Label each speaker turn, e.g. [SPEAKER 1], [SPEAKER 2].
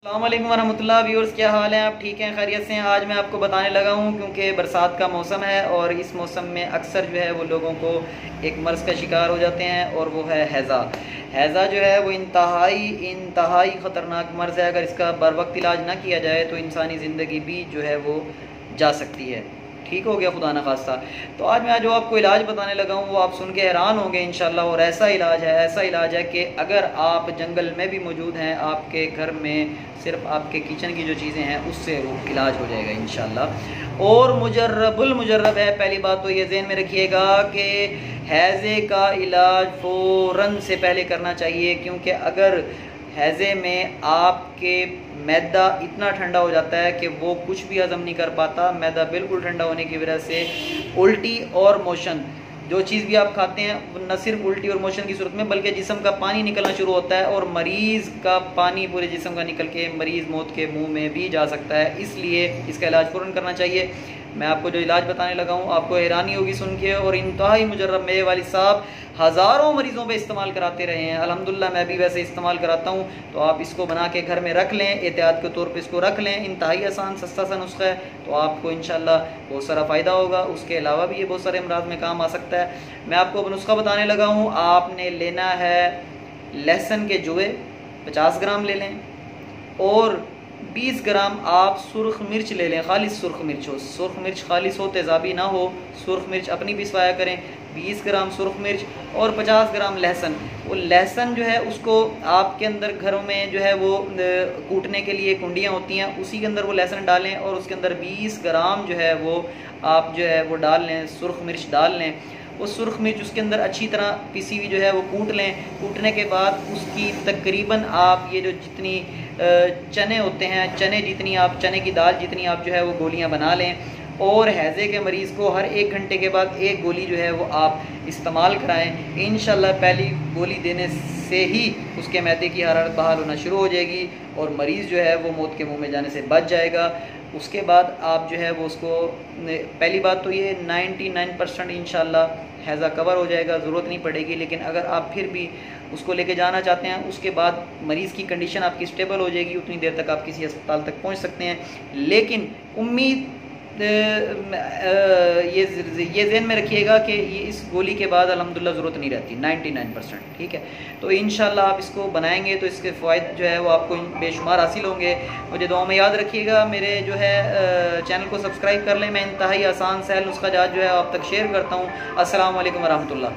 [SPEAKER 1] अस्सलाम वालेकुम वरहमतुल्लाह। व्यूअर्स, क्या हाल है? आप ठीक हैं? खैरियत से हैं? आज मैं आपको बताने लगा हूँ क्योंकि बरसात का मौसम है और इस मौसम में अक्सर जो है वो लोगों को एक मर्ज़ का शिकार हो जाते हैं और वो है हैज़ा। हैज़ा जो है वो इंतहाई ख़तरनाक मर्ज़ है। अगर इसका बर वक्त इलाज ना किया जाए तो इंसानी ज़िंदगी भी जो है वो जा सकती है। ठीक हो गया खुदा न खास्ता। तो आज मैं जो आपको इलाज बताने लगा हूँ वो आप सुन के हैरान होंगे इंशाल्लाह। और ऐसा इलाज है कि अगर आप जंगल में भी मौजूद हैं, आपके घर में सिर्फ आपके किचन की जो चीज़ें हैं उससे वो इलाज हो जाएगा इंशाल्लाह। और मुजर्रब है। पहली बात तो ये ज़हन में रखिएगा कि हैज़े का इलाज फ़ौरन से पहले करना चाहिए, क्योंकि अगर हैज़े में आपके मैदा इतना ठंडा हो जाता है कि वो कुछ भी हज़म नहीं कर पाता। मैदा बिल्कुल ठंडा होने की वजह से उल्टी और मोशन, जो चीज़ भी आप खाते हैं वो न सिर्फ उल्टी और मोशन की सूरत में बल्कि जिस्म का पानी निकलना शुरू होता है और मरीज़ का पानी पूरे जिस्म का निकल के मरीज़ मौत के मुंह में भी जा सकता है। इसलिए इसका इलाज फ़ौरन करना चाहिए। मैं आपको जो इलाज बताने लगा हूँ आपको हैरानी होगी सुन के। और इंतहाई मुजर्रब, मेरे वालिद साहब हज़ारों मरीज़ों पे इस्तेमाल कराते रहे हैं। अल्हम्दुलिल्लाह मैं भी वैसे इस्तेमाल कराता हूँ। तो आप इसको बना के घर में रख लें, एहतियात के तौर पे इसको रख लें। इंतहाई आसान सस्ता सा नुस्खा है, तो आपको इंशाल्लाह बहुत सारा फ़ायदा होगा। उसके अलावा भी ये बहुत सारे अमराज में काम आ सकता है। मैं आपको नुस्खा बताने लगा हूँ। आपने लेना है लहसुन के जुए 50 ग्राम ले लें और 20 ग्राम आप सुर्ख मिर्च ले लें। खालिस सुर्ख मिर्च हो, सुर्ख मिर्च खालिस हो, तेज़ाबी ना हो। सुर्ख मिर्च अपनी पिसवाया करें। 20 ग्राम सुर्ख मिर्च और 50 ग्राम लहसुन। वो लहसुन जो है उसको आपके अंदर घरों में जो है वो कूटने के लिए कुंडियाँ होती हैं, उसी के अंदर वो लहसुन डालें और उसके अंदर 20 ग्राम जो है वो आप जो है वो डाल लें, सुर्ख मिर्च डाल लें। वो सुर्ख मिर्च उसके अंदर अच्छी तरह पिसी हुई जो है वो कूट लें। कूटने के बाद उसकी तकरीबन आप ये जो जितनी चने होते हैं, चने की दाल जितनी आप जो है वो गोलियां बना लें। और हैज़े के मरीज़ को हर 1 घंटे के बाद एक गोली जो है वो आप इस्तेमाल कराएं। इंशाल्लाह पहली गोली देने से ही उसके मैदे की हरारत बहाल होना शुरू हो जाएगी और मरीज़ जो है वो मौत के मुँह में जाने से बच जाएगा। उसके बाद आप जो है वो उसको, पहली बात तो ये 99% इंशाल्लाह हैज़ा कवर हो जाएगा, ज़रूरत नहीं पड़ेगी। लेकिन अगर आप फिर भी उसको लेके जाना चाहते हैं, उसके बाद मरीज़ की कंडीशन आपकी स्टेबल हो जाएगी, उतनी देर तक आप किसी अस्पताल तक पहुंच सकते हैं। लेकिन उम्मीद ये ज़हन में रखिएगा कि ये इस गोली के बाद अल्हम्दुलिल्लाह ज़रूरत नहीं रहती 99%। ठीक है, तो इंशाल्लाह आप इसको बनाएंगे तो इसके फ़ायदे जो है वो आपको बेशुमार हासिल होंगे। मुझे दुआ में याद रखिएगा। मेरे जो है चैनल को सब्सक्राइब कर लें। मैं इंतहाई आसान सहल नुस्खा जो है आप तक शेयर करता हूँ। अस्सलाम वालेकुम वरहमतुल्लाह।